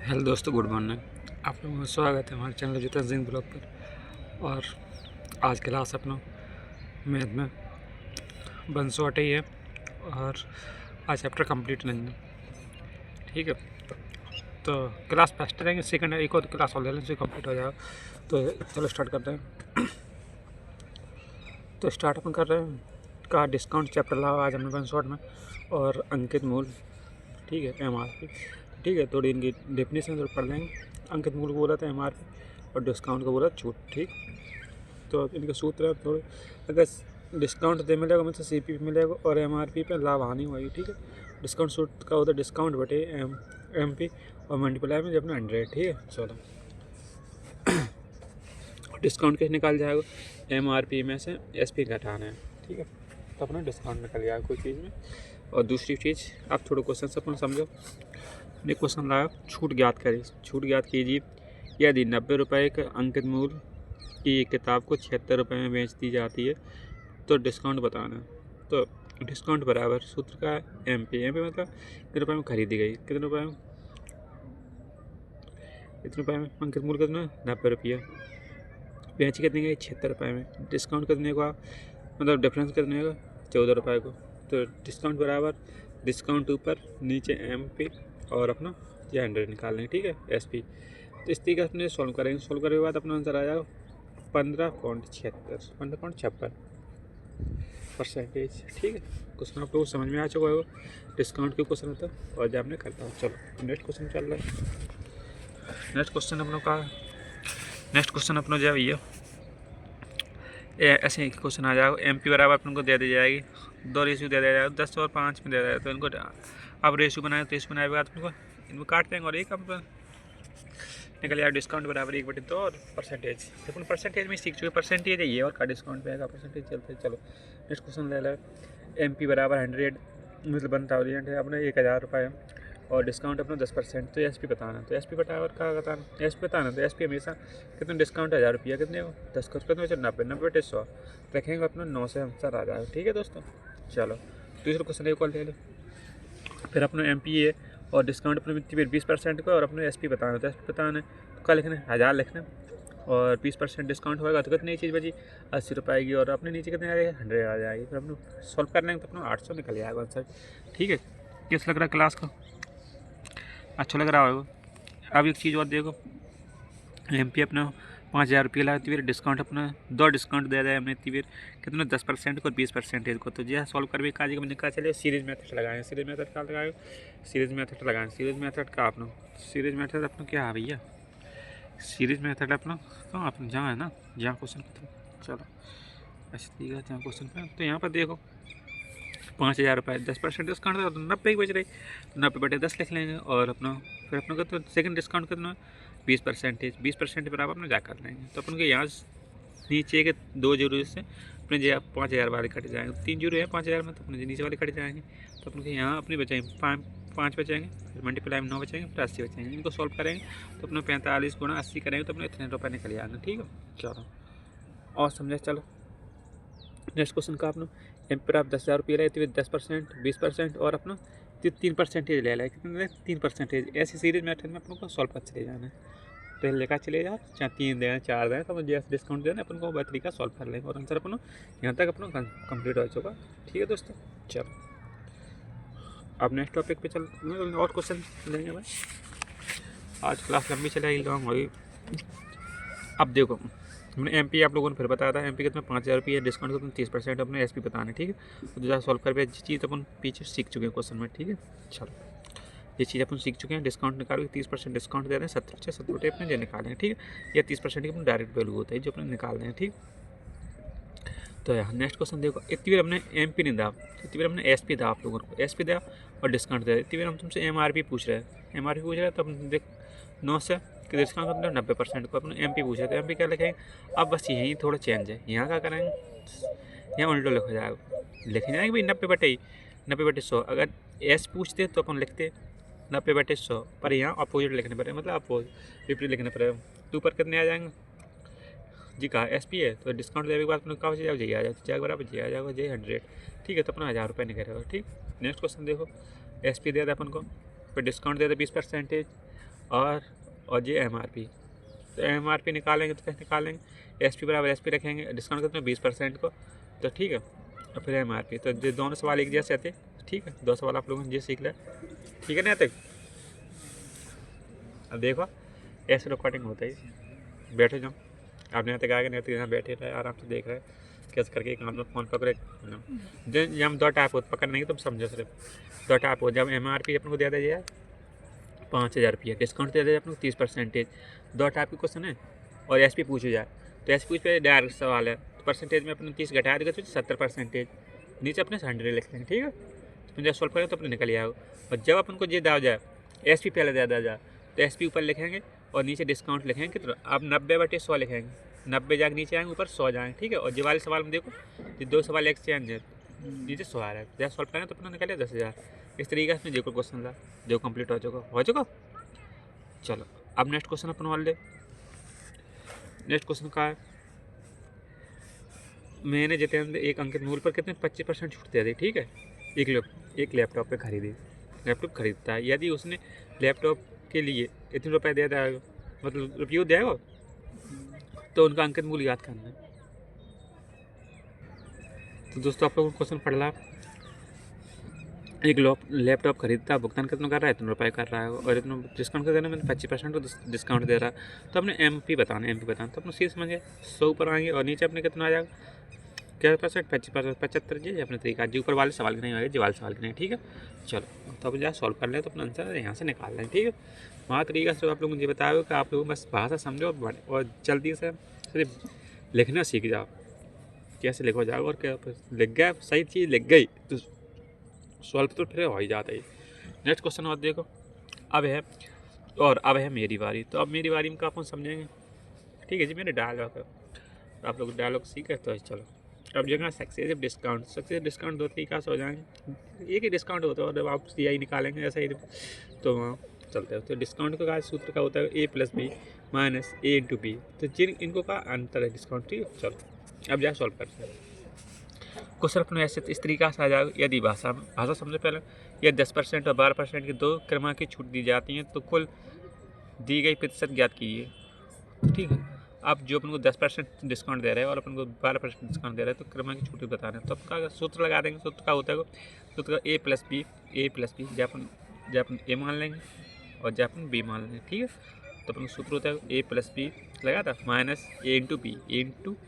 Hello दोस्तों, good morning. आप लोगों का स्वागत है हमारे चैनल जितना जिंग ब्लॉग पर। और आज क्लास अपना मैथ में 108 ही है और आज चैप्टर कंप्लीट नहीं है। ठीक है, तो क्लास फर्स्ट रहेंगे, सेकंड है, एक और क्लास और ले लें, कंप्लीट हो जाएगा। तो चलो स्टार्ट करते हैं। तो स्टार्ट अपन कर रहे हैं का डिस्काउंट चैप्टर लाओ आज हमने 108 में, और अंकित मूल, ठीक है, MRP, ठीक है। थोड़ी इनकी डेफिनेशन थोड़ी पढ़ लेंगे। अंकित मूल को बोला था MRP और डिस्काउंट को बोला छूट, ठीक। तो अब इनके सूत्र है थोड़े, अगर डिस्काउंट दे मिलेगा मतलब CP मिलेगा और MRP पे लाभ हानि होगी, ठीक है। डिस्काउंट सूत्र का होता है डिस्काउंट बटे MP और मल्टीप्लाई में जब अपना 100, ठीक है। चलो डिस्काउंट कैसे निकाल जाएगा, MRP में से SP घटाना है, ठीक है। तो अपना डिस्काउंट निकल जाएगा कोई चीज़ में। और दूसरी चीज़, आप थोड़ा क्वेश्चन अपन समझो। ने क्वेश्चन लाया, छूट ज्ञात करिए। छूट ज्ञात कीजिए, यदि 90 रुपये का अंकित मूल्य की किताब को 76 रुपये में बेच दी जाती है तो डिस्काउंट बताना। तो डिस्काउंट बराबर सूत्र का MP मतलब कितने रुपये में खरीदी गई, कितने रुपये में अंकित मूल्य कितना 90 रुपये, बेची कितने गई 76 रुपये में, डिस्काउंट कितने को मतलब डिफरेंस कितने का 14 रुपये को। तो डिस्काउंट बराबर डिस्काउंट ऊपर नीचे MP और अपना ये 100 निकाल लेंगे, ठीक है, SP। तो इस तरीके से अपने सॉल्व करेंगे। सॉल्व करने के बाद अपना आंसर आ जाएगा 15.56 परसेंटेज, ठीक है। क्वेश्चन आप लोग समझ में आ चुका होगा, डिस्काउंट के क्वेश्चन होता है और जब हमने करता हूँ। चलो नेक्स्ट क्वेश्चन चल रहा है। नेक्स्ट क्वेश्चन अपना जो ये ऐसे ही क्वेश्चन आ जाएगा। MP बराबर अपन को दे दी जाएगी, 2 रेशियो दे दिया जाएगा, 10 और 5 में दे दिया जाएगा। तो इनको अब रेशियो बनाए, तो रेशियो बनाए के बाद इनको इनको काट देंगे और एक अब निकल जाएगा डिस्काउंट बराबर 1/2 और परसेंटेज। अपन परसेंटेज में सीख चुके, परसेंटेज है ये और का डिस्काउंट पे आएगा परसेंटेज। चलते चलो नेक्स्ट क्वेश्चन ले लें। MP बराबर 100 मतलब 1000 है, अपने 1000 रुपये और डिस्काउंट अपना 10%। तो SP बताना। तो SP बराबर का बताना, SP बताना। तो SP हमेशा कितना डिस्काउंट 1000 रुपया, कितने हो 10 का, कितने 90/100 रखेंगे अपना 9 से आंसर आ जाएगा, ठीक है दोस्तों। चलो दूसरा क्वेश्चन एक और ले लो। फिर अपना MP है और डिस्काउंट अपने फिर 20% का और अपने SP बताना। तो SP बताना तो क्या लिखना है 1000 लिखना और 20% डिस्काउंट होगा तो कितनी चीज़ बची 80 रुपये की, और अपने नीचे कितने आ जाएगी 100 आ जाएगी। फिर अपने सॉल्व कर लेंगे तो अपना 800 निकल जाएगा आंसर, ठीक है। किस लग रहा है क्लास को, अच्छा लग रहा होगा। अब एक चीज़ और देखो, MP अपना 5000 रुपये लगा, फिर डिस्काउंट अपना 2 डिस्काउंट दे रहा है हमने, फिर कितने 10% को और 20% को। तो यह सॉल्व करके काज मैंने कहा चलिए सीरीज मेथड लगाएं। सीरीज मेथड क्या लगाएं, सीरीज मेथड लगाएं। सीरीज मेथड का अपना सीरीज मेथड अपना क्या है भैया, सीरीज मेथड अपना तो अपना जहाँ है ना, जहाँ क्वेश्चन पे तो चलो ऐसे ठीक है, जहाँ क्वेश्चन पे तो यहाँ पर देखो 5000 रुपये 10% डिस्काउंट था तो 90 ही बच रही, 90/10 लिख लेंगे। और अपना फिर अपना तो सेकंड डिस्काउंट कितना 20% बराबर अपना जा कर लेंगे। तो अपन के यहाँ नीचे के 2 जीरो से अपने जो 5000 वाले कट जाएंगे, 3 जीरो है 5000 में, तो अपने नीचे वाले कट जाएंगे। तो अपन के यहाँ अपने बचाएंगे 5 बचेंगे, फिर मल्टीप्लाई में 9 बचेंगे, फिर 80 बचेंगे। इनको सॉल्व करेंगे तो अपने 45 गुणा 80 करेंगे तो अपने इतने रुपये निकल जाएंगे, ठीक है। चलो और समझे। चलो नेक्स्ट क्वेश्चन का अपना MP पर आप 10,000 रुपये ले तो 10%, 20% और अपना 3% ले लाए, कितने 3%। ऐसी सीरीज मेथड में अपन को सॉल्व कर चले जाना है। पहले लेकर चले जाओ, चाहे 3 दें 4 दें, तो अपन जैसे डिस्काउंट देना अपन को वह तरीका सॉल्व कर लेंगे और आंसर अपन यहाँ तक अपना कंप्लीट हो चुका, ठीक है दोस्तों। चलो अब नेक्स्ट टॉपिक पे चल और क्वेश्चन लेंगे भाई। आज क्लास लंबी चलेगी, लॉन्ग होगी। अब देखो हमने MP आप लोगों ने फिर बताया था, MP कितना 5000 रुपये, डिस्काउंट कितना 30%, अपने SP बताने, ठीक है। तो जैसा सॉल्व कर चीज़ अपन पीछे सीख चुके हैं क्वेश्चन में, ठीक है। चलो ये चीज़ अपन सीख चुके हैं, डिस्काउंट निकाल के 30% डिस्काउंट दे रहे हैं, 70 अपने जो निकालेंगे, ठीक है। या 30% की अपने डायरेक्ट वैल्यू होता है जो अपने निकाल रहे हैं, ठीक। तो यहाँ नेक्स्ट क्वेश्चन देखो, इतनी बार हमने MP नहीं दा, इतनी बार हमने SP दा, आप लोगों को SP दिया और डिस्काउंट दिया। इतनी बार हम तुमसे MRP पूछ रहे हैं, MRP पूछ रहे हैं, तो अपन देख 9 से डिस्काउंट मतलब 90% को अपने MP पूछ रहे थे। MP क्या लिखेंगे, अब बस यही थोड़ा चेंज है, यहाँ क्या करेंगे, यहाँ उल्टो लिखा जाएगा, लिखे जाएंगे भाई 90/100। अगर S पूछते तो अपन लिखते 90/100, पर यहाँ अपोजिट लिखने पड़ेगा, मतलब अपोजिट विपरीत लिखने पड़ेगा। तो ऊपर कितने आ जाएंगे जी, कहा SP है तो डिस्काउंट देने के बाद अपने कहा जी आ जाएगा, जय बराबर जी आ जाएगा, J 100, ठीक है। तो अपना 1000 रुपये निकलेगा, ठीक। नेक्स्ट क्वेश्चन देखो, SP दे दे अपन को, फिर डिस्काउंट दे दे 20%, और ये MRP। तो MRP निकालेंगे तो कैसे निकालेंगे, SP बराबर SP रखेंगे, डिस्काउंट कितना 20% को, तो ठीक है। और फिर MRP, तो ये दोनों सवाल एक जैसे आते, ठीक है। 2 सवाल आप लोगों ने ये सीख लिया, ठीक है ना तक। अब देखो ऐसे रिकॉर्डिंग होता है, बैठे जाओ आप यहाँ तक आगे, नहीं तो यहाँ बैठे रहे आराम से देख रहे कैसे करके एक हाथ में फ़ोन पकड़े। जब हम 2 टाइप होते पकड़ नहीं तुम समझो सिर्फ 2 टाइप हो। जब MRP अपन को दे दिया जाए 5000 रुपये, डिस्काउंट दे दिया जाए अपन को 30%, 2 टाइप के क्वेश्चन है। और SP पूछे जाए तो SP पूछ पे डायरेक्ट सवाल है, तो परसेंटेज में अपने 30 घटा देगा तो 70%, नीचे अपने 100 लिख लेंगे, ठीक है। तो जब सॉल्व करेंगे तो अपने निकल जाएगा। और जब अपन को ये दाव जाए SP पहले दे दिया जाए तो SP ऊपर लिखेंगे और नीचे डिस्काउंट लिखेंगे कितना, आप 90/100 लिखेंगे, 90 जाके नीचे आएंगे, ऊपर 100 जाएंगे, ठीक है। और ये वाले सवाल में देखो ये 2 सवाल एक्सचेंज है, नीचे 100 आ रहा है। जब सॉल्व करेंगे तो अपना निकले 10,000। इस तरीके से जो क्वेश्चन था जो कंप्लीट हो चुका। चलो अब नेक्स्ट क्वेश्चन अपन वाले, नेक्स्ट क्वेश्चन का है, मैंने जितेंद्र एक अंकित मूल पर कितने 25% छूट दे दी, ठीक है। एक लैपटॉप पे खरीदी, लैपटॉप खरीदता है, यदि उसने लैपटॉप के लिए इतने रुपए दे दिया, मतलब रुपये देगा, तो उनका अंकित मूल्य याद करना है। तो दोस्तों आप लोगों को क्वेश्चन पढ़ ला, एक लैपटॉप खरीदता है, भुगतान कितना कर रहा है, इतने रुपए कर रहा है, और इतना डिस्काउंट कर देना, मैंने 25% को डिस्काउंट दे रहा है। तो अपने MP बताना, तो अपने सीधे समझिए 100 ऊपर आएंगे और नीचे अपने कितना आ जाएगा, क्या %, 25%, 75 जी अपने तरीका जी, ऊपर वाले सवाल के नहीं आएगा, जी वाले सवाल के नहीं, ठीक है। चलो तो अब जहाँ सॉल्व कर लें तो अपना आंसर यहाँ से निकाल लें, ठीक है। वहाँ तरीका से आप लोग मुझे बताओ कि आप लोग बस भाषा समझो और जल्दी से सिर्फ लिखना सीख जाओ, कैसे लिखो जाओ, और क्या लिख गया सही चीज़ लिख गई तो सॉल्व तो फिर हो ही जाता है। नेक्स्ट क्वेश्चन और देखो, अब है मेरी बारी। तो अब मेरी बारी में आप समझेंगे, ठीक है जी। मेरे डायलॉग है, आप लोग डायलॉग सीखे तो चलो। अब जगह सक्सेसिव डिस्काउंट 2 तरीका से हो जाएंगे, एक ही डिस्काउंट होता है और जब आप CI निकालेंगे ऐसा ही तो वहाँ चलते हो। तो डिस्काउंट का सूत्र का होता है A+B माइनस A × B, तो जिन इनको का अंतर है डिस्काउंट, ठीक है। चलो अब जा सॉल्व करते हैं क्वेश्चन अपने ऐसे इस तरीका से आ जाएगा, यदि भाषा समझो पहले, यदि 10% और 12% की 2 क्रमांक की छूट दी जाती है तो कुल दी गई प्रतिशत ज्ञात कीजिए, ठीक है। आप जो अपन को 10% डिस्काउंट दे रहे हैं और अपन को 12% डिस्काउंट दे रहे हैं, तो क्रमांक की छूट बता रहे हैं, तो आपका सूत्र लगा देंगे। सूत्र का होता है सूत्र का A+B जब अपन A मान लेंगे और जब अपन B मान लेंगे, ठीक है। तो अपन सूत्र होता है A+B लगा था माइनस A ×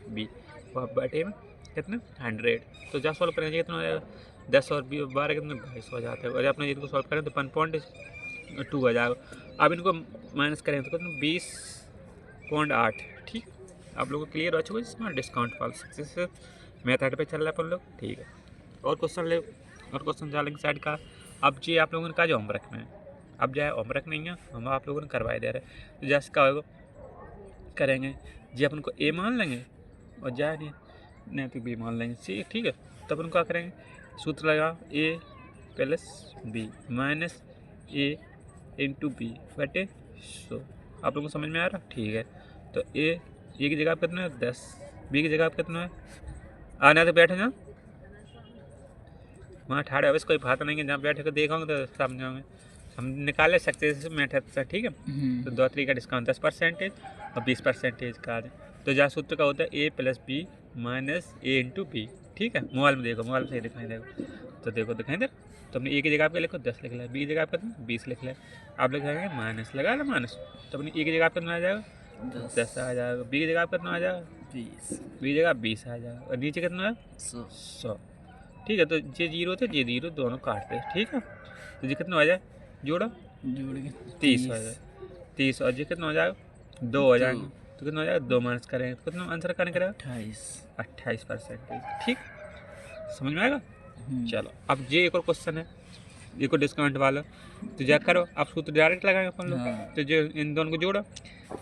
B बटे में कितना 100। तो जब सॉल्व करेंगे कितना हो जाएगा, 10 और 12 कितने 22 हो जाता है। और अपने इनको सॉल्व करें तो 1.2 हो जाएगा। अब इनको माइनस करें तो कितना 20.8, ठीक। आप लोगों को क्लियर हो चुका है इसमें डिस्काउंट वाला सक्सेस मेथड पे चल रहा है अपन लोग, ठीक है। और क्वेश्चन डालेंगे साइड का। अब जी आप लोगों ने कहा जो होमवर्क में, अब जाए होमवर्क नहीं है, हम आप लोगों ने करवाए दे रहे हैं, तो जैसे क्या होगा करेंगे जी, अपन को A मान लेंगे और जाए नहीं तो B मान लेंगे, ठीक है। तब अपन क्या करेंगे, सूत्र लगा A+B माइनस A × B बटे 100। आप लोगों को समझ में आ रहा, ठीक है। तो A की जगह पर कितना है 10, B की जगह पर कितना है, आना तो बैठे ना वहाँ ठाड़े अब कोई बात नहीं है, जहाँ बैठे को देखोगे तो समझोगे। हम निकाले सकते हैं मेथड से, ठीक है। तो 2 तरीका डिस्काउंट 10% और 20% का। तो जहाँ सूत्र का होता है A+B माइनस A × B, ठीक है। मोबाइल में देखो, मोबाइल में सही दिखाई देगा, तो देखो दिखाई दे। तो हमने A की जगह पे लिखो 10 लिख लिया, B की जगह पे 20 लिख लिया। आप लिखेंगे माइनस लगा लो माइनस, तो अपनी A की जगह पे कितना आ जाएगा 10 आ जाएगा, B की जगह पे कितना आ जाएगा 20, B की जगह 20 आ जाएगा, और नीचे कितना है 100, ठीक है। तो ये 0 थे ये 0 दोनों काटते हैं, ठीक है। तो ये कितना हो जाए जोड़ के 30 हो जाए, 30 और ये कितना हो जाएगा 2 हो जाएंगे, तो कितना हो जाएगा 2 माइनस करेंगे तो कितना आंसर करने करेगा 28%, ठीक। समझ में आएगा। चलो अब ये एक और क्वेश्चन है, एक और डिस्काउंट वाला, तो जा करो आप सूत्र डायरेक्ट लगाएंगे अपन लोग। तो जो इन दोनों को जोड़ो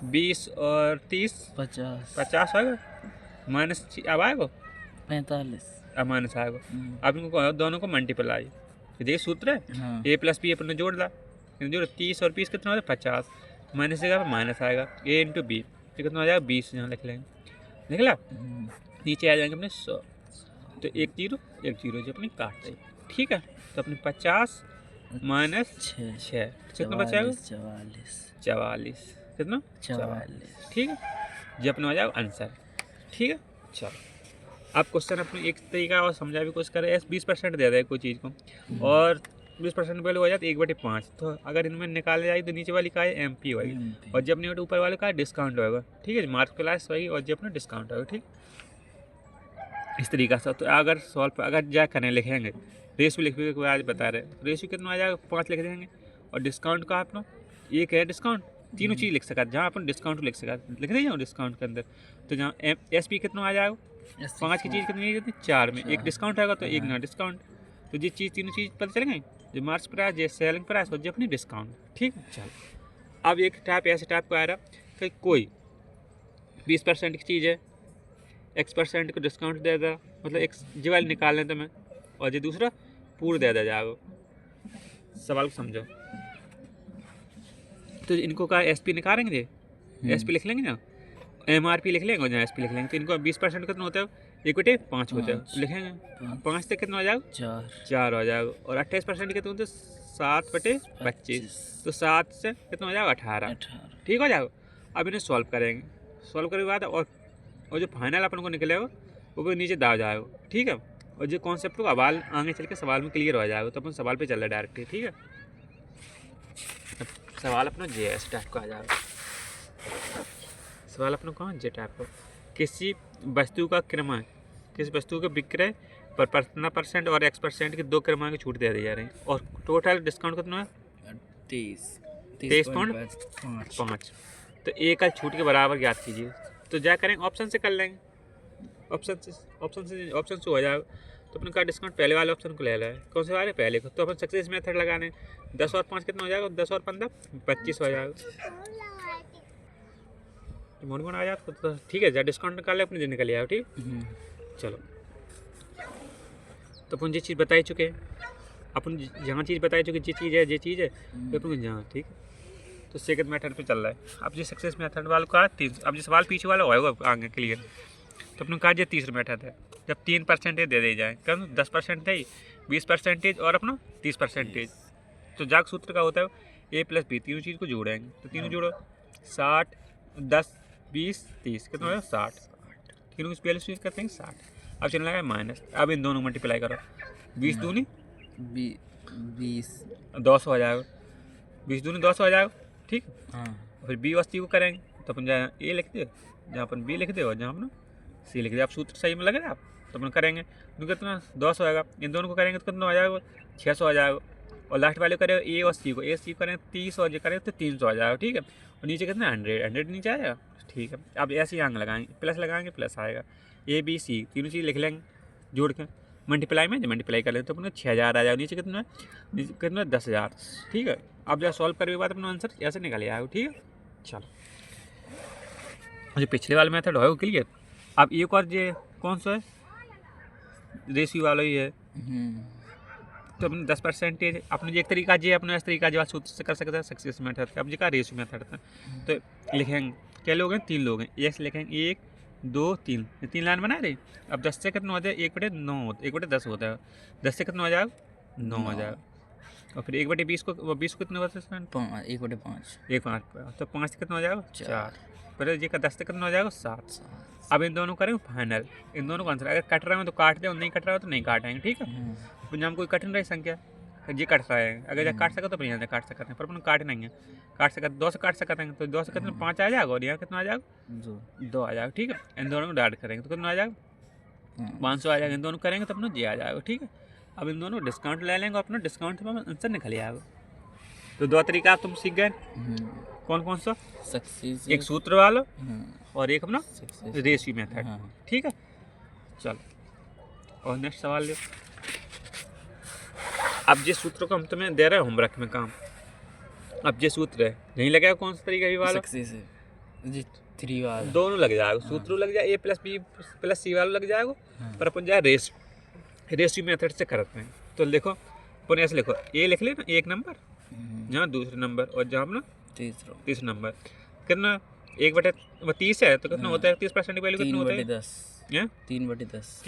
20 और 30 50 आएगा, माइनस अब आएगा 45, अब माइनस आएगा। अब इनको दोनों को मल्टीप्लाई, देखिए सूत्र है A+B अपन ने जोड़ ला, जोड़ 30 और 20 कितना हो जाएगा 50, माइनस जगह पर माइनस आएगा A × B, तो कितना हो जाएगा 20, यहाँ लिख लेंगे, लिख ला। नीचे आ जाएंगे अपने 100, तो 1 0 जो अपने काट दें, ठीक है। तो अपने 50 माइनस छः 6, कितना बचाएगा? 44 44, कितना? 44। ठीक है, ये अपना हो जाएगा आंसर। ठीक है, चलो आप क्वेश्चन अपने एक तरीका और समझा भी कोशिश करें। 20% दे दे कोई चीज़ को और 20% वैल्यू हो जाती है 1/5, तो अगर इनमें निकाले जाए तो नीचे वाली का है MP होगी और जब अपने ऊपर वाले का डिस्काउंट होगा। ठीक है, मार्क क्लास होगी और जब अपना डिस्काउंट होगा। ठीक, इस तरीका से। तो अगर सॉल्व अगर जा करें लिखेंगे रेशियो लिखने के आज बता रहे रेशियो कितना आ जाएगा 5 लिख देंगे और डिस्काउंट का अपना एक है डिस्काउंट, तीनों चीज़ लिख सका जहाँ अपन डिस्काउंट लिख सका लिख दे जाओ डिस्काउंट के अंदर। तो जहाँ SP कितना आ जाएगा 5 की चीज़ कितनी है 4 में एक डिस्काउंट आएगा तो एक ना डिस्काउंट। तो ये चीज़ तीनों चीज़ पता चल गई, जो मार्च प्राइस जो सेलिंग प्राइस और जो अपनी डिस्काउंट। ठीक है, चलो अब एक टाइप ऐसे टाइप का आ रहा कि कोई 20% की चीज़ है X% को डिस्काउंट दे दे, मतलब एक जी वाली निकाल लें तो मैं और जो दूसरा पूरा दे दिया जाएगा। सवाल को समझो। तो इनको का SP निकालेंगे, SP लिख लेंगे ना, MRP लिख लेंगे और जहाँ SP लिख लेंगे तो इनको 20% कितना होता है 1/5 होता है लिखेंगे। 5 से कितना हो जाएगा 4 हो जाएगा और 28% कितना होता है 7/25, तो 7 से कितना हो जाएगा 18। ठीक हो जाएगा। अब इन्हें सॉल्व करेंगे, सॉल्व करने के बाद और जो फाइनल अपन को निकलेगा वो भी नीचे दाव जाएगा। ठीक है, और जो कॉन्सेप्ट को सवाल आगे चल के सवाल में क्लियर हो जाएगा। तो अपन सवाल पे चल रहे डायरेक्ट। ठीक है, सवाल अपना JS टाइप का आ जाएगा। सवाल अपना कौन जे टाइप का, किसी वस्तु का क्रमांक, किसी वस्तु के विक्रय पर 15% और X% की 2 क्रमांक की छूट दे दी जा रही है और टोटल डिस्काउंट कितना है 23.5। तो एक का छूट के बराबर ज्ञात कीजिए। तो क्या करेंगे ऑप्शन से कर लेंगे, ऑप्शन से हो जाएगा। तो अपन का डिस्काउंट पहले वाले ऑप्शन को ले रहा है, कौन से वाले पहले को। तो अपन सक्सेस मेथड लगाने 10 और 5 कितना हो जाएगा 10 और 15 25 हो जाएगा। मोड़ आ जाता तो ठीक है, जब डिस्काउंट निकाले अपने दिन निकल आए। ठीक, चलो तो अपन जी चीज़ बताई चुके अपन जहाँ चीज़ बताई चुके जी चीज़ है तो अपन जहाँ। ठीक, तो सेकंड मेथड पे चल रहा है। अब जी सक्सेस मेथड वालों का 3, अब जो सवाल पीछे वाला होगा आगे के लिए तो अपने कहा तीसरा मेथड है जब 3% दे दी जाए, कम 10% है 20% और अपना 30%। तो जाग सूत्र का होता है A + B, तीनों चीज़ को जोड़ेंगे तो तीनों जोड़ो 60 10 20 30 कितना हो 60, तीनों की पहले चीज़ करते हैं 60। अब चलने लगा माइनस, अब इन दोनों मल्टीप्लाई करो 20 दूनी 20 200 हो जाएगा, 20 दूनी 200 हो जाएगा। ठीक, फिर B और C को करेंगे तो अपन जहाँ A लिख दे, जहाँ अपन B लिख दे और जहाँ अपना C लिख दे। आप सूत्र सही में लगे आप तो अपन करेंगे कितना 200 आएगा, इन दोनों को करेंगे तो कितना हो जाएगा 600 हो जाएगा और लास्ट वाले करेंगे A और C को करेंगे 30 और जो करेंगे तो 300 हो जाएगा। ठीक है, और नीचे कितना 100 नीचे आएगा। ठीक है, अब ऐसे ही आंग लगाएंगे, प्लस लगाएंगे प्लस आएगा, ABC तीनों चीज़ लिख लेंगे जोड़ के मल्टीप्लाई में, जब मल्टीप्लाई कर लेंगे तो अपना 6000 आ जाएगा, नीचे कितना 10,000। ठीक है, अब जब सॉल्व करने के बाद अपना आंसर ऐसे निकल आएगा। ठीक है, चलो जो पिछले वाला मेथड है वो क्लियर। अब एक और जो कौन सा है रेशियो वाला ही है तो अपने 10% अपने एक तरीका जो अपने इस तरीका जो सूत्र से कर सकते हैं सक्सेस मेथड का। अब जो रेशियो मेथड था तो लिखेंगे क्या लोग हैं 3 लोग हैं, एक लिखेंगे 1 2 3, 3 लाइन बना रहे। अब 10 से कितना होता है 1/10 होता है, 10 से कितना हो जाएगा 9 हो जाएगा और फिर 1/20 को 20 को कितना होता है 1/5 तो 5 से कितना हो जाएगा 4, फिर जी का 10 से कितना हो जाएगा 7। अब इन दोनों करेंगे फाइनल, इन दोनों को आंसर अगर कट रहे हो तो काट दे और नहीं कट रहा हो तो नहीं काटेंगे। ठीक है, तो जब कोई कठिन रही संख्या जी कट रहा है, अगर जब काट सका तो यहाँ से काट सकते हैं पर अपन काट नहीं है, काट सका 2 से काट सकते हैं तो 2 से कितना 5 आ जाएगा और यहाँ कितना आ जाएगा 2 आ जाएगा। ठीक है, इन दोनों को डाट करेंगे तो कितना आ जाएगा 500 आ जाएगा, इन दोनों करेंगे तो अपना जी आ जाएगा। ठीक है, अब इन दोनों डिस्काउंट ले लेंगे, अपना डिस्काउंट में आंसर निकल जाएगा। तो 2 तरीका तुम सीख गए, कौन सा सक्सेस, एक सूत्र वाला और एक अपना रेशियो मेथड। ठीक है, चलो और नेक्स्ट सवाल ले। अब जिस सूत्र को हम तुम्हें दे रहे हैं होमवर्क में काम, अब जो सूत्र है नहीं लगेगा कौन सा तरीका भी वाला जी 3 वाला दोनों लग जाएगा, सूत्र लग जाए A + B + C वाला लग जाएगा पर अपन जाए रेशियो मेथड से करते हैं। तो देखो अपन ऐसे लिखो A लिख ले ना 1 नंबर, जहाँ दूसरे नंबर और जहाँ अपना तीसरा नंबर कितना 1/30 है तो कितना होता है 30% की वैल्यू कितना होता है 3/10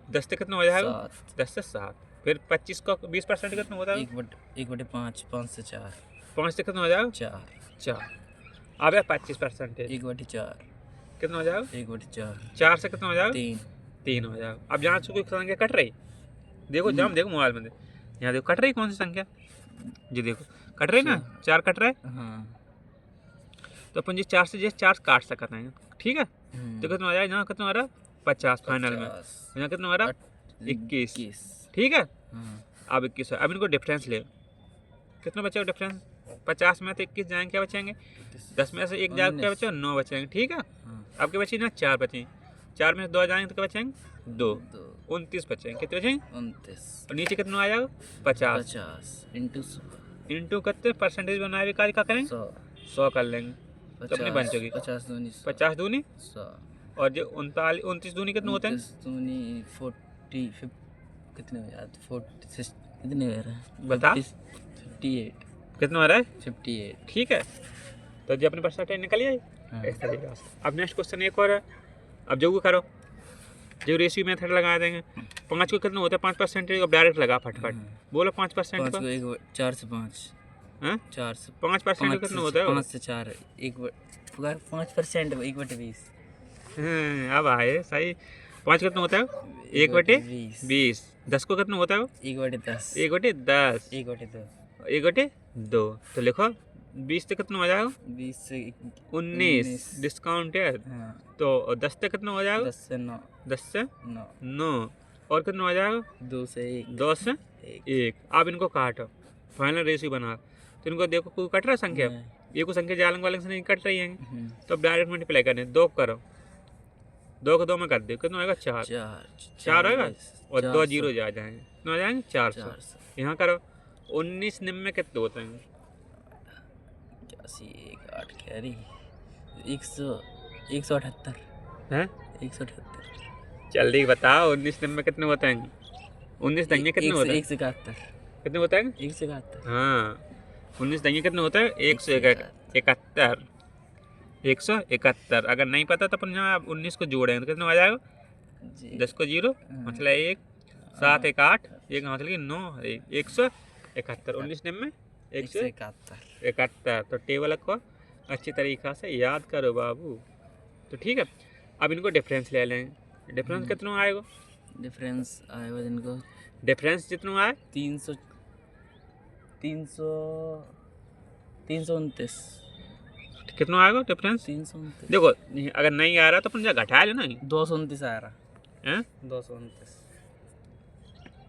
10 से कितना हो जाएगा 10 से 7, फिर 25 का 20% कितना होता है? 1/5, 5 से 4, 5 से कितना हो जाएगा? 4, 4। अब है 25%, 1/4, कितना हो जाएगा? 1/4, 4 से कितना हो जाएगा? 3, 3 हो जाएगा। अब जहाँ से कोई संख्या कट रही, देखो जहाँ देखो मोबाइल में यहाँ देखो कट रही कौन सी संख्या, जी देखो कट रही ना, 4 कट रहा है। हाँ। तो अपन जिस 4 से जिस 4 काट सकते हैं, ठीक है। तो कितना हो जाएगा? यहाँ कितना हो रहा है? 50 फाइनल में। यहाँ कितना हो रहा है? 21, ठीक है। हाँ। अब 21 है। अब इनको डिफरेंस ले, कितना बचेगा डिफरेंस? 50 में तो 21 जाएंगे, क्या बचेंगे? 10 में से 1 जाएगा, क्या बचेगा? 9 बचेंगे, ठीक है। अब क्या बची ना? 4 बचे। 4 में से 2 जाएंगे तो क्या बचेंगे? 2, 29 बचेंगे। कितने बचेंगे? 29। और नीचे कितना आ जाएगा? 50 इंटू इंटू कितने परसेंटेज बनाए हुए कार्य का करेंगे? 100 कर लेंगे, तो अपनी बन चुकी। 50 दूनी 50 दूनी 100, और जो 29 दूनी कितने होते हैं? 29 दूनी 40, कितने हो जाते? 40 कितने हो रहा है? बता। 58, कितना हो रहा है? 58, ठीक है। तो जो अपने परसेंटेज निकल आई हाँ। इस तरीके से। अब नेक्स्ट क्वेश्चन एक और है। अब जो करो, जो रेशियो मेथड लगा देंगे। 5 को कितना होता है? 5% अब डायरेक्ट लगा फटफट, बोलो 5% 5 को। को 4 से 5, हाँ? 4 से 5% कितना होता है? 5 से 4, 5% 1/20। अब आए सही। 5 कितना होता है? 1/20। 10 को कितना होता है? 1/10, 1/10, 1/2, 1/2। तो लिखो 20 से कितना हो जाएगा? 20 से 19 डिस्काउंट है। हाँ। तो 10 से कितना हो जाएगा? 10 से 9, 10 से 9, 9। और कितना हो जाएगा? 2 से 1, 2 से 1। अब इनको काटो, फाइनल रेशियो बना। तो इनको देखो कोई कट रहा है संख्या, ये कोई संख्या जालंग वाले से नहीं कट रही है। तो अब डायरेक्ट मल्टीप्लाई करने 2 करो, 2 को 2 में कर दो, कितना होगा? 4 होगा। और 2 जीरो जा जाएंगे, कितना हो जाएंगे? 400। यहाँ करो 19 निम्न कितने होते हैं? 8 कैरी 178 हैं? 178, जल्दी बताओ 19 निम्न कितने होते हैं? 19 दंगे कितने होते हैं? 171, कितने होते हैं? 171, हाँ, 19 दंगे कितने होते हैं? 171। 171। अगर नहीं पता तो अपन यहाँ 19 को जोड़ेंगे तो कितना आ जाएगा? 10 को 0 मतलब 1, 7 1 8, 1 मतलब 9, 171। 19 निम्न 171। तो टेबल को अच्छी तरीक़ा से याद करो बाबू। तो ठीक है। अब इनको डिफरेंस ले लेंगे। डिफरेंस कितना आएगा? डिफरेंस आएगा जिनको डिफरेंस जितना आए 329, कितना आएगा डिफरेंस? 329, देखो अगर नहीं आ रहा तो अपन जा घटा लो ना। 229 आ रहा हैं? 229,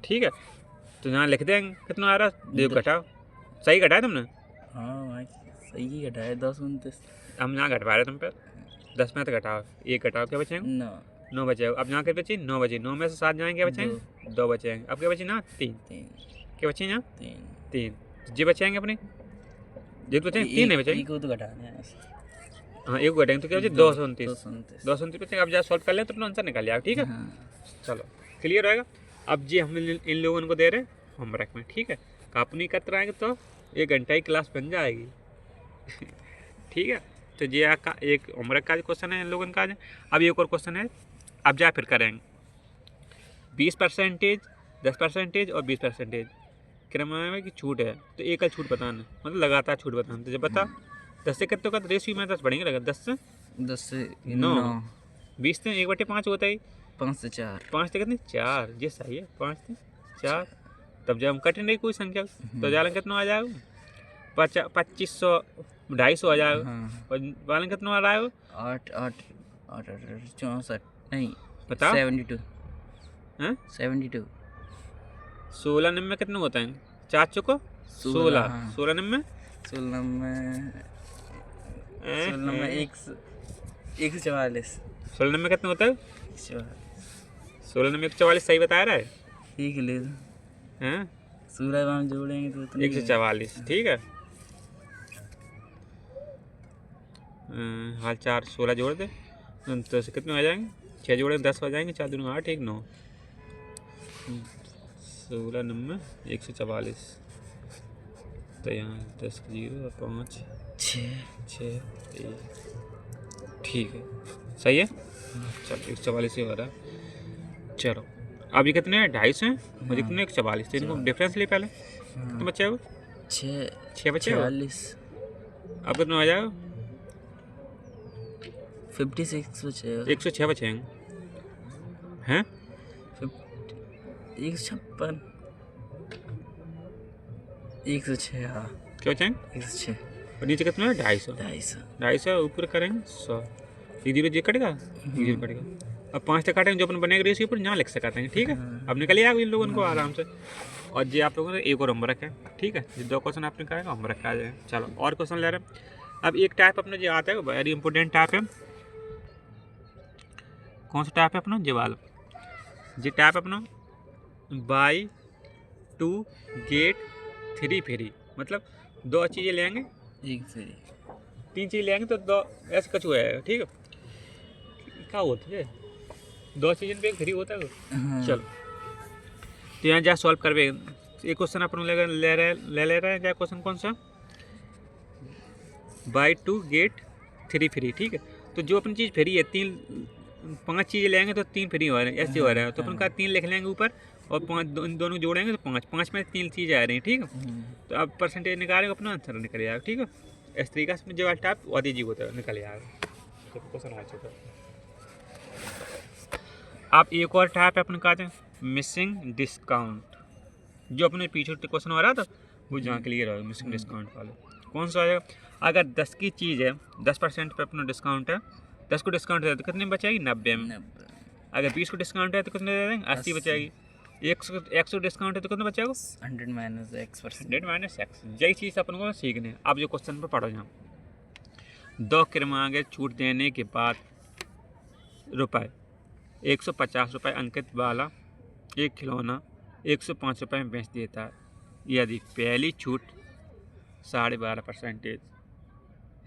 ठीक है। तो यहाँ लिख देंगे कितना आ रहा, देखो घटाओ। सही घटाया तुमने? हाँ भाई सही ही घटाया 229। हम यहाँ घटवा रहे तुम पे 10 में तो घटाओ, 1 घटाओ, क्या बचेंगे? 9 बचेगा। अब यहाँ क्या बची? 9 बची। 9 में से 7 जाएंगे, क्या बचेंगे? 2 बचेंगे। अब क्या बची ना? 3। क्या बची यहाँ? 3। जी बचेंगे अपने, जी तो 3 नहीं बचेंगे। एक तो घटाना है। हाँ 1 घटेंगे तो क्या बचे? 229 बचेंगे। अब जहाँ सॉल्व कर ले तो अपना आंसर निकाल लिया, ठीक है। चलो क्लियर रहेगा। अब जी हम इन लोगों को दे रहे हैं होमवर्क में, ठीक है। कापनी करते रहेंगे तो 1 घंटा की क्लास बन जाएगी। ठीक है। तो ये एक होमवर्क का क्वेश्चन है इन लोगों का। अब एक और क्वेश्चन है, अब जा फिर करेंगे 20%, 10% और 20% क्रम में की छूट है। तो एक का छूट बताना, मतलब लगातार छूट बताना। तो जब बता 10 से कितने का रेशियो में 10 बढ़ेंगे लगा 10 से 9, 20 से 1/5 होता है, 5 से 4, 5 से कितने? 4। ये सही है, 5 से 4। तब जब हम कटें नहीं कोई संख्या तो जालन कितना आ जाएगा? 2500, 250 आ जाएगा। और वालन कितना आ रहा है? 8 8 8 64 नहीं बताओ। 72 हैं? 72 16 निम्न कितने होते हैं? 4 चुको 16, 16 निम्न 16 में 144, 16 निम्न कितने होता है? 16 निम्न 144 सही बताया रहा है। ठीक ले हैं? 16 हम जोड़ेंगे तो उतनी 144, ठीक है। हाल 4 16 जोड़ दे तो से कितने आ जाएंगे? 6 जोड़े 10 हो जाएंगे, 4 दूनी 8, 1 9, 16 निम्न 144। तो यहाँ 10 0 5 6 1, ठीक है। सही है। चलो 144 ही हो रहा है। चलो अब ये कितने हैं 250 हैं और हाँ। कितने 144, तो इनको डिफरेंस ले पहले हाँ। तो बच्चे हो 6 बच्चे हो 46 अब कितना हो जाएगा 56 बचे 106 बचे हैं 156 106 हाँ क्या बचे हैं 106 और नीचे कितना है 250 250 250 ऊपर करेंगे 100 जीरो जी कटेगा जीरो कटेगा अब 5 तक काटेंगे जो अपन बनेगा रेशियो पर यहाँ लिख सकते हैं ठीक है अब निकल आएगा इन लोगों को आराम से और जी आप लोगों ने एक और होमवर्क है ठीक है ये 2 क्वेश्चन आपने कहा होमवर्क आ जाए चलो और क्वेश्चन ले रहे हैं अब एक टाइप अपना जो आता है वेरी इंपॉर्टेंट टाइप है कौन सा टाइप है अपना ये वाला ये टाइप अपना बाई 2 गेट 3 फ्री मतलब 2 चीज़ें लेंगे एक फ्री 3 चीज़ लेंगे तो 2 ऐसे कचू है ठीक है क्या होता है 2 चीज़ें पे एक फ्री होता है हाँ। चलो तो यहाँ जा सॉल्व करवे एक क्वेश्चन अपन ले रहे हैं क्या क्वेश्चन कौन सा बाई 2 गेट 3 फ्री ठीक है तो जो अपनी चीज़ फ्री है 5 चीज़ें लेंगे तो 3 फ्री हो रहे हैं ऐसे हो रहा है तो अपन का 3 लिख लेंगे ऊपर और 5 इन दोनों जोड़ेंगे तो 5 में 3 चीज़ें आ रही हैं ठीक है तो अब परसेंटेज निकालेंगे अपना आंसर निकल जाएगा ठीक है इस तरीके से जो टाइप और जी होता है निकल जाएगा क्वेश्चन आ चुका है आप एक और टाइप अपन कहते हैं मिसिंग डिस्काउंट जो अपने पीछे क्वेश्चन हो रहा था वो जहाँ क्लियर होगा मिसिंग डिस्काउंट वाले कौन सा आएगा अगर 10 की चीज़ है 10% पे अपना डिस्काउंट है 10 को डिस्काउंट है तो कितने में बचेगी 90 में अगर 20 को डिस्काउंट है तो कितने दे देंगे 80 बचेगी 100 डिस्काउंट है तो कितना बचेगा 100 माइनस x%। 100 माइनस एक्स यही चीज़ अपन को सीखने अब जो क्वेश्चन पर पढ़ो यहाँ 2 क्रमांक छूट देने के बाद रुपये 150 रुपये अंकित वाला एक खिलौना 105 रुपये में बेच देता है यदि पहली छूट 12.5%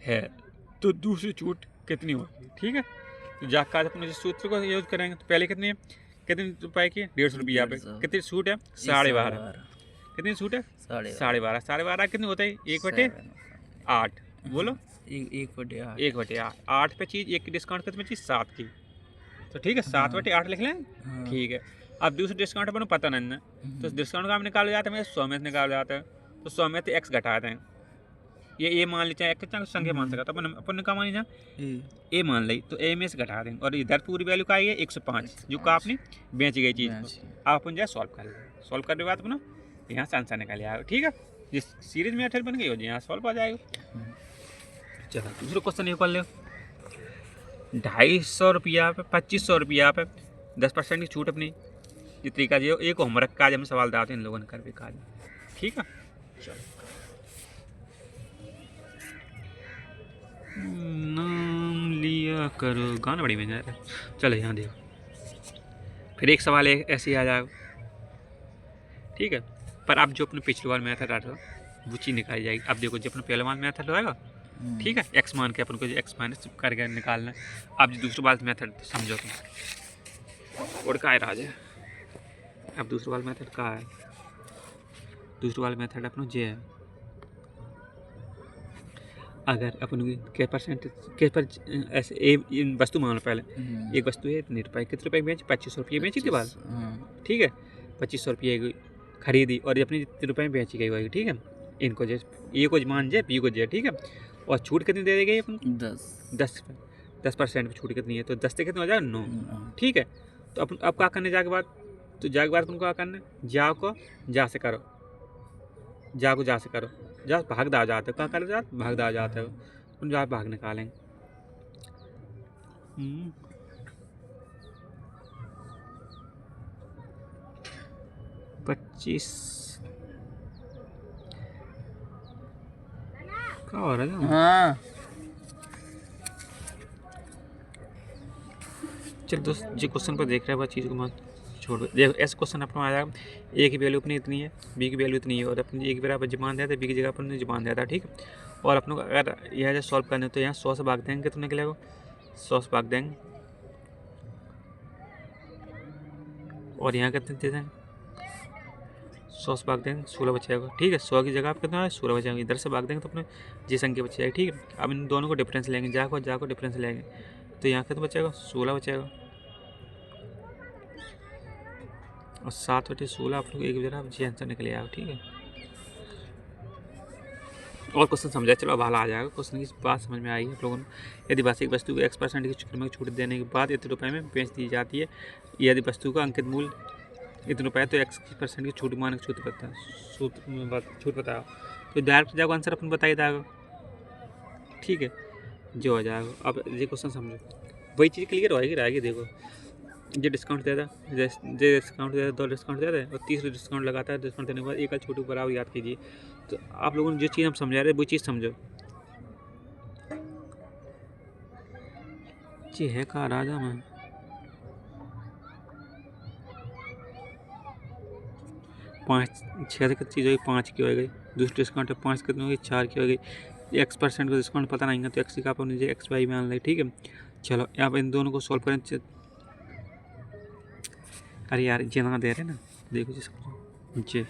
है तो दूसरी छूट कितनी होगी ठीक है तो जाकर अपने जिस सूत्र को यूज करेंगे तो पहले कितने रुपए की 150 रुपया पे कितनी छूट है 12.5 कितनी छूट है 12.5 कितने होते हैं 1/8 बोलो 1/8 8 पे चीज़ 1 की डिस्काउंट कितनी चीज़ 7 की तो ठीक है 7/8 लिख लें ठीक है अब दूसरे डिस्काउंट अपन पता नहीं है तो डिस्काउंट का हम निकाल जाते हैं 100 में से निकाल जाता है तो 100 में से एक्स घटाते हैं ये मान लीजिए एक कितना संख्या मान सकता तो अपन ने कहा मान लीजिए ए मान ली तो ए में से घटा देंगे और इधर पूरी वैल्यू का आई है 105 जो का आपने बेच गई चीज़ को आप अपन जो सॉल्व कर लेंगे सॉल्व करने के बाद अपना यहाँ से आंसर निकाल आएगा ठीक है जिस सीरीज में मेथड बन गई हो यहाँ सॉल्व आ जाएगा चलो दूसरा क्वेश्चन ये कर लो 250 रुपया पे 2500 रुपया पे 10% की छूट अपनी ये तरीका जो एक होमवर्क का हम सवाल दाते हैं इन लोगों ने कर भी कहा ठीक है चलो नाम लिया करो गाना बड़ी मजा है चलो यहाँ देखो फिर एक सवाल ऐसे ही आ जाएगा ठीक है पर अब जो अपने पिछले बार मेथड आता वो चीज़ निकाली जाएगी अब देखो जो अपना पहले बार मेथड होगा ठीक है एक्स मान के अपन को एक्स माइनस करके निकालना है अब जो दूसरी बार मेथड समझो तुम और का है राजा अब दूसरी बार मेथड का है दूसरी वाला मेथड अपना जे है अगर अपन के परसेंट के पर ऐसे इन वस्तु मान लो पहले एक वस्तु है इतने रुपये कितने रुपये बेची 2500 रुपये बेची थी बात ठीक है 2500 रुपये खरीदी और अपनी जितने रुपये में बेची गई होगी ठीक है इनको जो ए को मान जाए बी को जाए ठीक है और छूट कितनी दे दी गई अपन 10% की छूट कितनी है तो 10 से कितना हो जाएगा 9 ठीक है तो अपन अब क्या करने जाके बाद तो जाके बाद अपन को क्या करना जा को जा से करो जा को जा से करो जा भाग दा जाते हो क्या कर जाते भाग दा जाते हो उन जा भाग निकालेंगे पच्चीस क्या हो रहा है हाँ चल दोस्त जो क्वेश्चन पर देख रहे हैं वह चीज़ को मत छोड़ देखो ऐसा क्वेश्चन अपना आया ए की वैल्यू अपनी इतनी है बी की वैल्यू इतनी है और अपनी ए की बराबर जमान दिया था बी की जगह अपन ने जमान दिया था ठीक है और अपनों को अगर यह जो सॉल्व करने तो यहाँ 100 से भाग देंगे कितने निकलेगा 100 से भाग देंगे और यहाँ कितने दे देंगे 100 से भाग देंगे 16 बचेगा ठीक है 100 की जगह आप कितना है 16 बचेगा इधर से भाग देंगे तो अपने जी संख्या बच जाएगी ठीक है अब इन दोनों को डिफरेंस लेंगे जा को डिफरेंस लेंगे तो यहाँ कितना बचेगा 16 बचेगा और 7/16 आप लोग एक बजे आप जी आंसर निकले आओ। ठीक है, और क्वेश्चन समझा, चलो अब हाल आ जाएगा। क्वेश्चन की बात समझ में आई आप लोगों ने। यदि वास्तविक वस्तु को X% की कीमत छूट देने के बाद इतने रुपए में बेच दी जाती है, यदि वस्तु का अंकित मूल्य इतने रुपए तो X% की छूट मानक छूट बताओ। तो डायरेक्ट जाओ आंसर अपन बताई जाएगा। ठीक है, जो हो जाएगा। अब ये क्वेश्चन समझो, वही चीज़ क्लियर रहेगी। देखो, ये डिस्काउंट दे रहा, जे डिस्काउंट दे रहा, 2 डिस्काउंट दे रहे हैं और 30 डिस्काउंट लगाता है। डिस्काउंट देने के बाद एक छूट बराबर याद कीजिए। तो आप लोगों ने जो चीज़ हम समझा रहे हैं वो चीज़ समझो। जी है कहाँ राजा मैं 5 6 की चीज़ होगी, 5 की हो गई। दूसरी डिस्काउंट है 5 कितनी होगी, 4 की हो गई। X% का डिस्काउंट पता नहीं है तो X का आप नीचे XY मान लें। ठीक है, चलो अब इन दोनों को सॉल्व करें। अरे यार ये ना दे रहे ना, देखो जी समझो, जी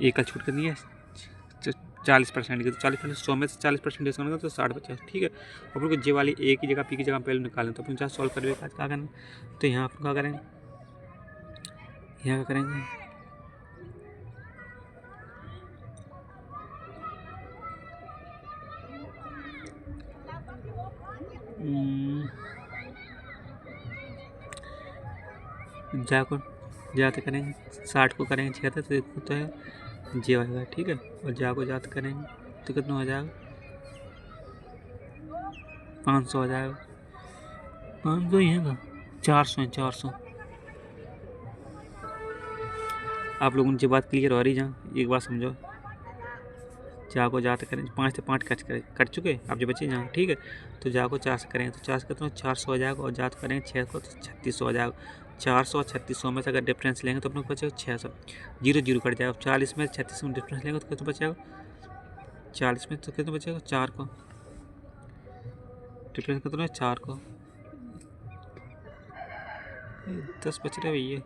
एक का छूट करनी है 40% की। तो 40% 100 में से 40% डिस्काउंट होगा तो 60/50। ठीक है, अपन को जे वाली ए की जगह पी की जगह पहले निकालें। तो अपन चाहे सॉल्व करेंगे आज क्या करना, तो यहाँ अपन क्या करेंगे, यहाँ क्या करेंगे, जाते करेंगे 60 को करेंगे 76 तो है जे आएगा। ठीक है, और जा को जाते करेंगे तो कितना हो जाएगा, 500 हो जाएगा। 500 ही है ना, 400 है, 400। आप लोगों ने जो बात क्लियर हो रही जहाँ, एक बात समझो, जा को जाते करें 5 से 5 कट चुके, अब जो बचे जहाँ। ठीक है, तो जा को 4 से करेंगे तो 4 से कितना 400 हो जाएगा, और जात करेंगे 6 को तो 3600 हो जाएगा। 400 और 3600 में से अगर डिफरेंस लेंगे तो अपने को बचेगा 600। 0 0 कट जाएगा। 40 में 36 में डिफरेंस लेंगे तो कितना बचेगा, 40 में तो कितना बचेगा, 4 को डिफरेंस कितना है, 4 को 10 बच रहे भैया।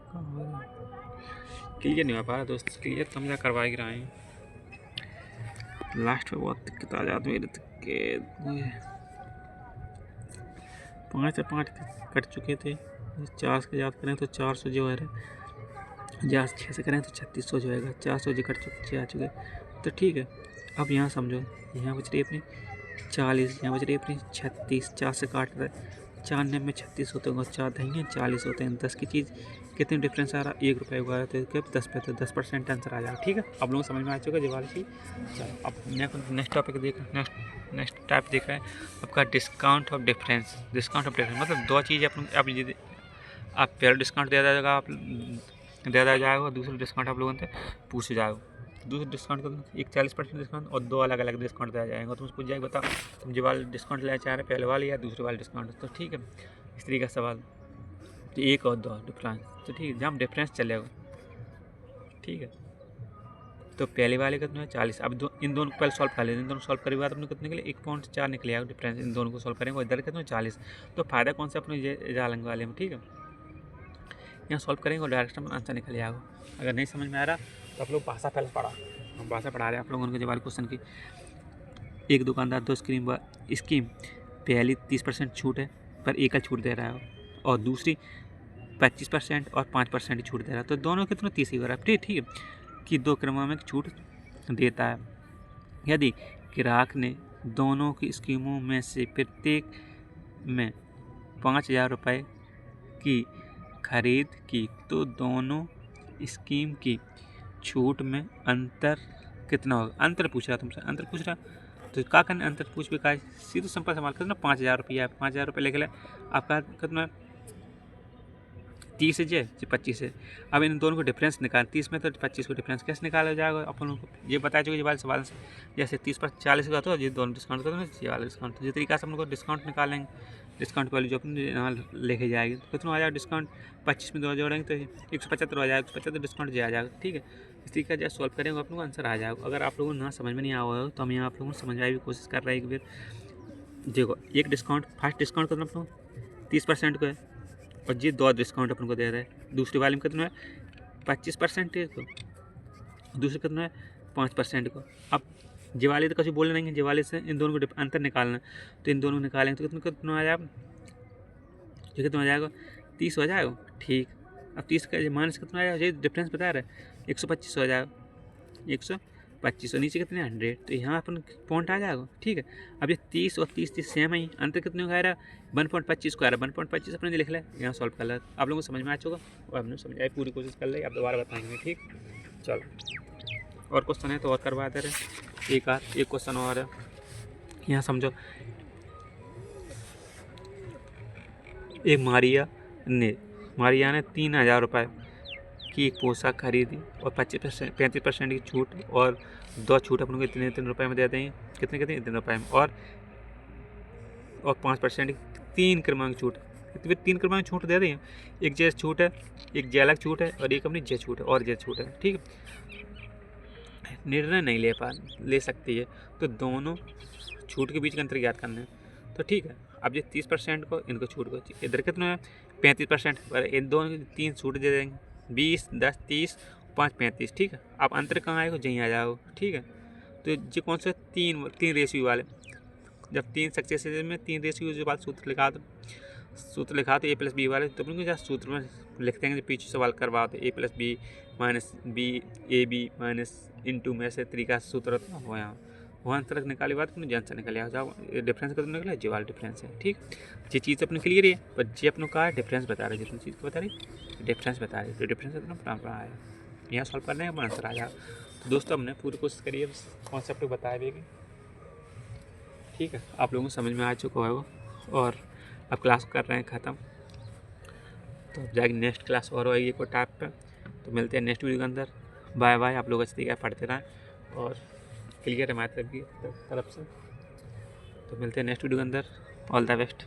क्लियर नहीं हो पा रहा दोस्त, क्लियर समझा करवा ही रहे हैं। लास्ट में बहुत दिक्कत आ जाती मेरे के 5 से 5 कट चुके थे। 4 से याद करें तो 400 जो है, या 6 से करें तो 3600 जो है, 400 जो कट चुके आ चुके। तो ठीक है, अब यहाँ समझो, यहाँ बच रही अपनी 40, यहाँ बच रही अपनी 36। 4 से काट रहे 4 में 36 होते हैं और 4 देंगे 40 होते हैं। 10 की चीज़ कितने डिफरेंस आ रहा, 1 रुपये हुआ है तो 10 पे, तो 10% आंसर आ जाएगा। ठीक है, आप लोगों को समझ में आ चुका है जवाब की। चलो अब नेक्स्ट टॉपिक देख, नेक्स्ट टाइप देख रहे हैं आपका discount of difference. Discount of difference मतलब दो चीज़ें आप पहले डिस्काउंट दे दिया जाएगा, आप दे दिया जाएगा, दूसरा डिस्काउंट आप लोगों से पूछ जाएगा। दूसरे डिस्काउंट का एक 40% डिस्काउंट और 2 अलग अलग डिस्काउंट दिया जाएगा। तो पूछ जाएगा, बताओ तुम जो वाला डिस्काउंट लेना चाह रहे हैं, पहले वाले या दूसरे वाले डिस्काउंट। तो ठीक है, इस तरीके का सवाल, तो 1 और 2 डिफरेंस। तो ठीक है, जहाँ डिफरेंस चलेगा। ठीक है, तो पहले वाले कितना है 40। अब इन दोनों को पहले सॉल्व कर लेते हैं। इन दोनों सॉल्व करने के बाद अपने कितने के लिए 1.4 निकले आएगा डिफरेंस। इन दोनों को सॉल्व करेंगे और इधर कितना 40। तो फायदा कौन सा अपने ये डालेंगे वाले में। ठीक है, यहाँ सॉल्व करेंगे और डायरेक्ट में आंसर निकल आएगा। अगर नहीं समझ में आ रहा तो आप लोग भाषा पहले पढ़ा, हम भाषा पढ़ा रहे हैं आप लोगों के जवाब क्वेश्चन की। एक दुकानदार 2 स्कीम पहली 30% छूट है पर एक का छूट दे रहा है, और दूसरी 25% और 5% छूट दे रहा है। तो दोनों कितना 30 ही हो रहा है। ठीक है, कि 2 क्रमों में छूट देता है। यदि ग्राहक ने दोनों की स्कीमों में से प्रत्येक में 5000 रुपये की खरीद की तो दोनों स्कीम की छूट में अंतर कितना होगा। अंतर पूछ रहा, तुमसे अंतर पूछ रहा, तो क्या करना, अंतर पूछ पे का सीधे सिंपल सवाल करना। 5000 रुपया, 5000 रुपये लिख ले, आपका कितना 30 है 25 है। अब इन दोनों को डिफरेंस निकाल, 30 में तो 25 को डिफरेंस कैसे निकाला जाएगा अपन लोग को ये बता चुके वाले सवाल से। जैसे 30 पर 40 का तो ये दोनों डिस्काउंट करते हैं, ये वाला डिस्काउंट। तो जिस तरीके से हम लोग डिस्काउंट निकालेंगे, डिस्काउंट वाली जो अपने यहाँ लेके जाएगी तो कितना आ जाएगा डिस्काउंट, 25 में 2 जोड़ेंगे तो 175 हो जाएगा। 175 डिस्काउंट जो आ जाएगा। ठीक है, इस तरीके से सॉल्व करेंगे आप लोग आंसर आ जाएगा। अगर आप लोगों को ना समझ में नहीं आया हो तो हम यहाँ आप लोगों को समझाने की कोशिश कर रहे हैं। एक बार देखो, एक डिस्काउंट फर्स्ट डिस्काउंट करना आप लोग 30% को है, और ये 2 डिस्काउंट अपन को दे रहा है। दूसरी वाले में कितना है 25% को, दूसरे कितना है 5% को। अब जे वाले तो कभी बोलना नहीं है, जे वाले से इन दोनों को अंतर निकालना, तो इन दोनों को निकालेंगे तो कितना कितना आ जाएगा, जो कितना हो जाएगा 30 हो जाएगा। ठीक, अब 30 का माइनस कितना आया, ये डिफरेंस बता रहा है 125 हो जाएगा, 125 और नीचे कितने 100, तो यहाँ अपन पॉइंट आ जाएगा। ठीक है, अब ये 30 और 30 सेम है, अंतर कितने का आ रहा है 1.25 को आ रहा है, 1.25 अपने लिख लिया, यहाँ सॉल्व कर लिया। आप लोगों को समझ में आ चुका और हमने समझ आई, पूरी कोशिश कर ली, आप दोबारा बताएंगे। ठीक, चलो और क्वेश्चन है तो और करवा दे रहे, एक क्वेश्चन और है, यहाँ समझो। एक मारिया ने 3,000 रुपये की एक पोशाक खरीदी और 35% की छूट और 2 छूट अपन को इतने रुपए में दे देंगे, कितने इतने रुपए में, और 5% की 3 क्रमांक छूट, 3 क्रमांक छूट दे देंगे। एक जे छूट है, एक जे अलग छूट है और एक अपनी जे छूट है और जे छूट है। ठीक है, निर्णय नहीं ले सकती है, तो दोनों छूट के बीच का अंतर ज्ञात करना है। तो ठीक है, अब ये 30% को इनको छूट को, इधर कितना है 35%, पर इन दोनों 3 छूट दे देंगे, 20, 10, 30, 5, 35। ठीक है, अब अंतर कहाँ आएगा, जहीं आ जाओ। ठीक है, तो ये कौन सा 3 रेशियो वाले, जब 3 सक्सेस में 3 रेशियो वाले सूत्र लिखा तो a+b वाले, तो अपन को जहाँ सूत्र में लिखते हैं, पीछे सवाल करवाओ तो a+b minus b ab minus into में से तरीका सूत्र होता है, यहाँ वहाँ अंतर निकाले बाद अपने जन से निकल जाओ, डिफरेंस कदम निकला, जी वाला डिफरेंस है। ठीक, ये चीज़ अपने क्लियर है, पर जी अपनों का डिफरेंस बता रहे, जितनी चीज़ को बता रही डिफरेंस बता रही, तो डिफरेंस अपना आया, यहाँ सॉल्व करने का आंसर आ जाएगा। तो दोस्तों हमने पूरी कोशिश करी है, कॉन्सेप्ट बताया भी। ठीक है, आप लोगों को समझ में आ चुका होगा और अब क्लास कर रहे हैं ख़त्म, तो अब जाएगी नेक्स्ट क्लास और होगी कोई टाइप पे। तो मिलते हैं नेक्स्ट वीडियो के अंदर। बाय बाय, आप लोग अच्छी तरीके पढ़ते रहें और क्लियर है हमारी तरफ से। तो मिलते हैं नेक्स्ट वीडियो के अंदर, ऑल द बेस्ट।